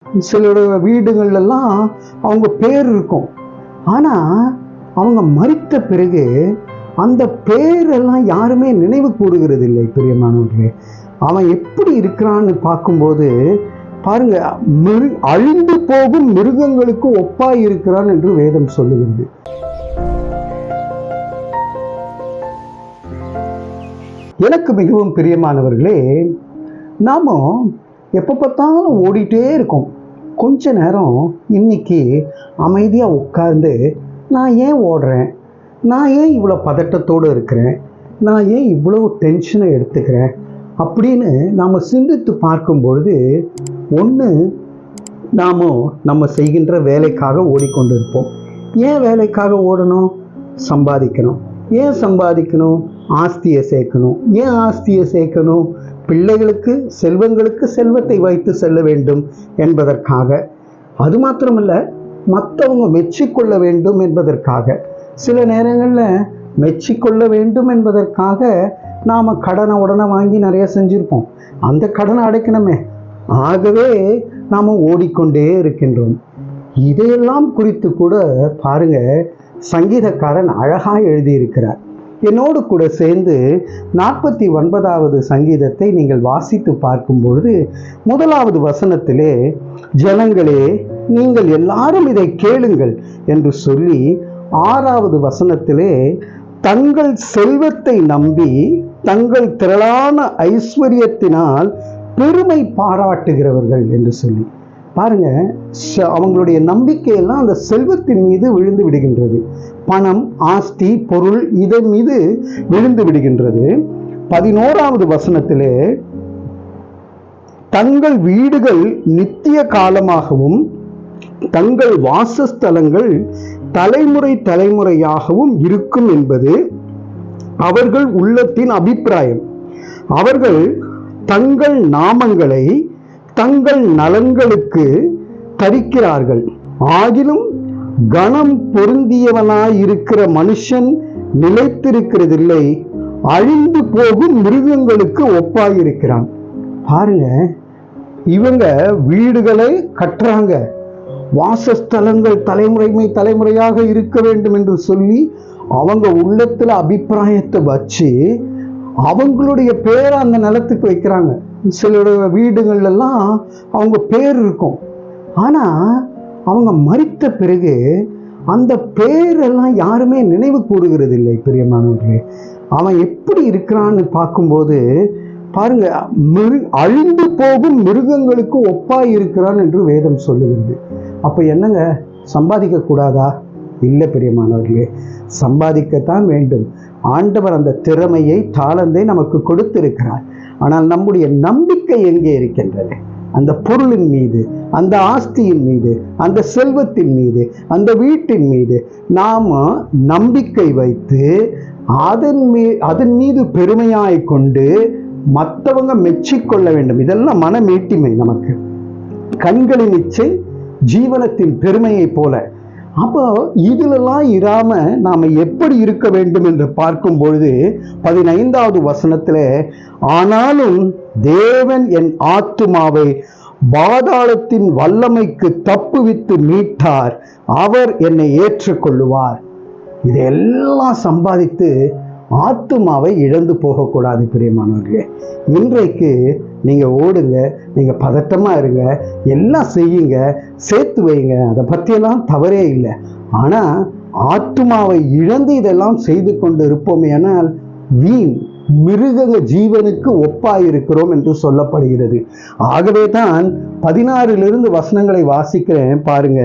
சிலரோட வீடுகள்லாம் அவங்க பேர் இருக்கும். ஆனால் அவங்க மரித்த பிறகு அந்த பேரெல்லாம் யாருமே நினைவு கூறுகிறது இல்லை. பிரியமானவர்களே, அவன் எப்படி இருக்கிறான்னு பார்க்கும்போது பாருங்க, அழிந்து போகும் மிருகங்களுக்கு ஒப்பாய் இருக்கிறான் என்று வேதம் சொல்லுகிறது. எனக்கு மிகவும் பிரியமானவர்களே, நாம எப்போ பார்த்தாலும் ஓடிட்டே இருக்கோம். கொஞ்ச நேரம் இன்னைக்கு அமைதியாக உட்கார்ந்து நான் ஏன் ஓடுறேன், நான் ஏன் இவ்வளோ பதட்டத்தோடு இருக்கிறேன், நான் ஏன் இவ்வளோ டென்ஷனை எடுத்துக்கிறேன் அப்படின்னு நாம் சிந்தித்து பார்க்கும்பொழுது, ஒன்று நாம் நம்ம செய்கின்ற வேலைக்காக ஓடிக்கொண்டு இருப்போம். ஏன் வேலைக்காக ஓடணும்? சம்பாதிக்கணும். ஏன் சம்பாதிக்கணும்? ஆஸ்தியை சேர்க்கணும். ஏன் ஆஸ்தியை சேர்க்கணும்? பிள்ளைகளுக்கு செல்வங்களுக்கு செல்வத்தை வைத்து செல்ல வேண்டும் என்பதற்காக. அது மாத்திரமல்ல, மற்றவங்க மெச்சிக்கொள்ள வேண்டும் என்பதற்காக. சில நேரங்களில் மெச்சிக்கொள்ள வேண்டும் என்பதற்காக நாம் கடனை உடனே வாங்கி நிறைய செஞ்சுருப்போம். அந்த கடனை அடைக்கணுமே, ஆகவே நாம் ஓடிக்கொண்டே இருக்கின்றோம். இதையெல்லாம் குறித்து கூட பாருங்க, சங்கீதக்காரன் அழகாக எழுதியிருக்கிறார். என்னோடு கூட சேர்ந்து 49வது சங்கீதத்தை நீங்கள் வாசித்து பார்க்கும்பொழுது, 1வது வசனத்திலே ஜனங்களே நீங்கள் எல்லாரும் இதை கேளுங்கள் என்று சொல்லி, 6வது வசனத்திலே தங்கள் செல்வத்தை நம்பி தங்கள் திரளான ஐஸ்வர்யத்தினால் பெருமை பாராட்டுகிறவர்கள் என்று சொல்லி பாருங்க, அவங்களுடைய நம்பிக்கையெல்லாம் அந்த செல்வத்தின் மீது விழுந்து விடுகின்றது. பணம், ஆஸ்தி, பொருள் இதன் மீது விழுந்து விடுகின்றது. 11வது வசனத்திலே தங்கள் வீடுகள் நித்திய காலமாகவும் தங்கள் வாசஸ்தலங்கள் தலைமுறை தலைமுறையாகவும் இருக்கும் என்பது அவர்கள் உள்ளத்தின் அபிப்பிராயம். அவர்கள் தங்கள் நாமங்களை தங்கள் நலன்களுக்கு தரிக்கிறார்கள். ஆகிலும் கணம் பொருந்தியவனாயிருக்கிற மனுஷன் நிலைத்திருக்கிறதில்லை, அழிந்து போகும் மிருகங்களுக்கு ஒப்பாயிருக்கிறான். பாருங்க, இவங்க வீடுகளை கட்டுறாங்க, வாசஸ்தலங்கள் தலைமுறையாக இருக்க வேண்டும் என்று சொல்லி அவங்க உள்ளத்துல அபிப்பிராயத்தை வச்சு அவங்களுடைய பேரை அந்த நிலத்துக்கு வைக்கிறாங்க. சிலரோட வீடுகள்லாம் அவங்க பேர் இருக்கும். ஆனால் அவங்க மரித்த பிறகு அந்த பேரெல்லாம் யாருமே நினைவு கூறுகிறது இல்லை. பிரியமானவர்களே, அவன் எப்படி இருக்கிறான்னு பார்க்கும்போது பாருங்க, அழிந்து போகும் மிருகங்களுக்கு ஒப்பாய் இருக்கிறான் என்று வேதம் சொல்லுகிறது. அப்போ என்னங்க, சம்பாதிக்க கூடாதா? இல்லை பிரியமானவர்களே, சம்பாதிக்கத்தான் வேண்டும். ஆண்டவர் அந்த திறமையை, தாளந்தை நமக்கு கொடுத்திருக்கிறார். ஆனால் நம்முடைய நம்பிக்கை எங்கே இருக்கின்றது? அந்த பொருளின் மீது, அந்த ஆஸ்தியின் மீது, அந்த செல்வத்தின் மீது, அந்த வீட்டின் மீது நாம நம்பிக்கை வைத்து அதன் மீது பெருமையாய் கொண்டு மற்றவங்க மெச்சிக்கொள்ள வேண்டும். இதெல்லாம் மனமேட்டிமை. நமக்கு கண்களின் இச்சை ஜீவனத்தின் பெருமையை போல. அப்போ இதிலெல்லாம் இராம நாம எப்படி இருக்க வேண்டும் என்று பார்க்கும் பொழுது 15வது வசனத்திலே, ஆனாலும் தேவன் என் ஆத்துமாவை பாதாளத்தின் வல்லமைக்கு தப்புவித்து மீட்டார், அவர் என்னை ஏற்றுக்கொள்ளுவார். இதையெல்லாம் சம்பாதித்து ஆத்துமாவை இழந்து போகக்கூடாது பிரியமானவர்களே. இன்றைக்கு நீங்க ஓடுங்க, நீங்க பதட்டமா இருங்க, எல்லாம் செய்யுங்க, சேர்த்து வைங்க, அதை பற்றியெல்லாம் தவறே இல்லை. ஆனா ஆத்துமாவை இழந்து இதெல்லாம் செய்து கொண்டு இருப்போமே ஆனால் வீண் மிருக ஜீவனுக்கு ஒப்பாயிருக்கிறோம் என்று சொல்லப்படுகிறது. ஆகவே தான் 16 வசனங்களை வாசிக்கிறேன் பாருங்க.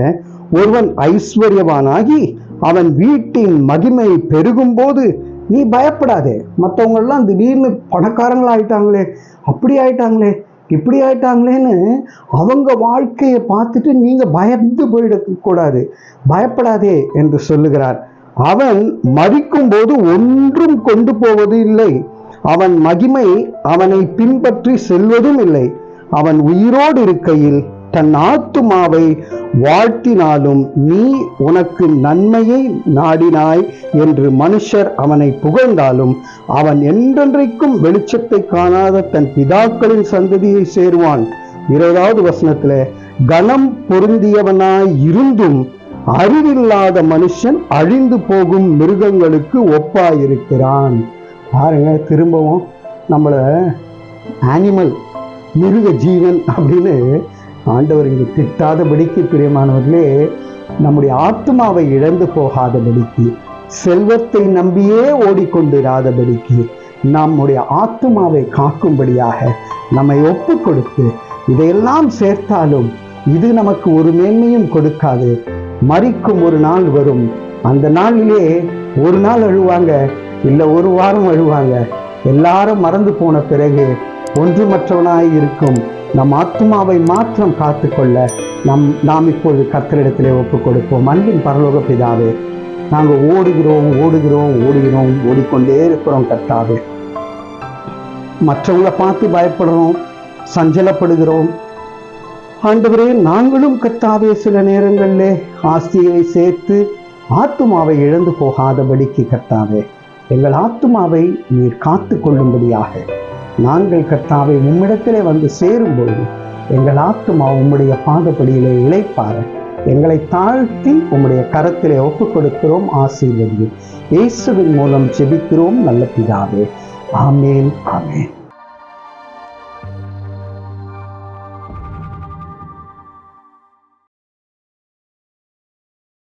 ஒருவன் ஐஸ்வர்யவானாகி அவன் வீட்டின் மகிமை பெருகும் போது நீ பயப்படாதே. மற்றவங்கெல்லாம் திடீர்னு பணக்காரங்கள் ஆயிட்டாங்களே, அப்படி ஆயிட்டாங்களே, இப்படி ஆயிட்டாங்களேன்னு அவங்க வாழ்க்கையை பார்த்துட்டு நீங்க பயந்து போயிடக்கூடாது. பயப்படாதே என்று சொல்லுகிறார். அவன் மரிக்கும் போது ஒன்றும் கொண்டு போவது இல்லை, அவன் மகிமை அவனை பின்பற்றி செல்வதும் இல்லை. அவன் உயிரோடு இருக்கையில் தன் ஆத்துமாவை வாழ்த்தினாலும் நீ உனக்கு நன்மையை நாடினாய் என்று மனுஷர் அவனை புகழ்ந்தாலும் அவன் என்றென்றைக்கும் வெளிச்சத்தை காணாத தன் பிதாக்களின் சந்ததியை சேருவான். 20வது வசனத்துல, கனம் பொருந்தியவனாய் இருந்தும் அறிவில்லாத மனுஷன் அழிந்து போகும் மிருகங்களுக்கு ஒப்பாயிருக்கிறான். பாருங்க, திரும்பவும் நம்மள அனிமல், மிருக ஜீவன் அப்படின்னு ஆண்டவர் இங்கு திட்டாதபடிக்கு, பிரியமானவர்களே, நம்முடைய ஆத்மாவை இழந்து போகாதபடிக்கு, செல்வத்தை நம்பியே ஓடிக்கொண்டிராதபடிக்கு, நம்முடைய ஆத்மாவை காக்கும்படியாக நம்மை ஒப்பு கொடுத்து, இதையெல்லாம் சேர்த்தாலும் இது நமக்கு ஒரு மேன்மையும் கொடுக்காது. மரிக்கும் ஒரு நாள் வரும். அந்த நாளிலே ஒரு நாள் அழுவாங்க, இல்லை ஒரு வாரம் அழுவாங்க. எல்லாரும் மறந்து போன பிறகு ஒன்றுமற்றவனாய் இருக்கும் நம் ஆத்மாவை மாற்றம் காத்துக்கொள்ள நாம் இப்பொழுது கர்த்தரிடத்திலே ஒப்பு கொடுப்போம். அன்பின் பரலோக பிதாவே, நாங்கள் ஓடுகிறோம், ஓடிக்கொண்டே இருக்கிறோம் கர்த்தாவே. மற்றவங்களை பார்த்து பயப்படுறோம், சஞ்சலப்படுகிறோம். ஆண்டவரே, நாங்களும் கர்த்தாவே சில நேரங்களிலே ஆஸ்தியை சேர்த்து ஆத்துமாவை இழந்து போகாதபடிக்கு கர்த்தாவே, எங்கள் ஆத்துமாவை நீர் காத்து கொள்ளும்படியாக நாங்கள் கர்த்தாவை உம்மிடத்திலே வந்து சேரும்போது எங்கள் ஆத்துமா உம்முடைய பாதப்படியிலே இளைப்பார எங்களை தாழ்த்தி உம்முடைய கரத்திலே ஒப்புக் கொடுக்கிறோம். ஆசீர்வதியும் இயேசுவின் மூலம் ஜெபிக்கிறோம் நல்ல பிதாவே. ஆமேன், ஆமேன்.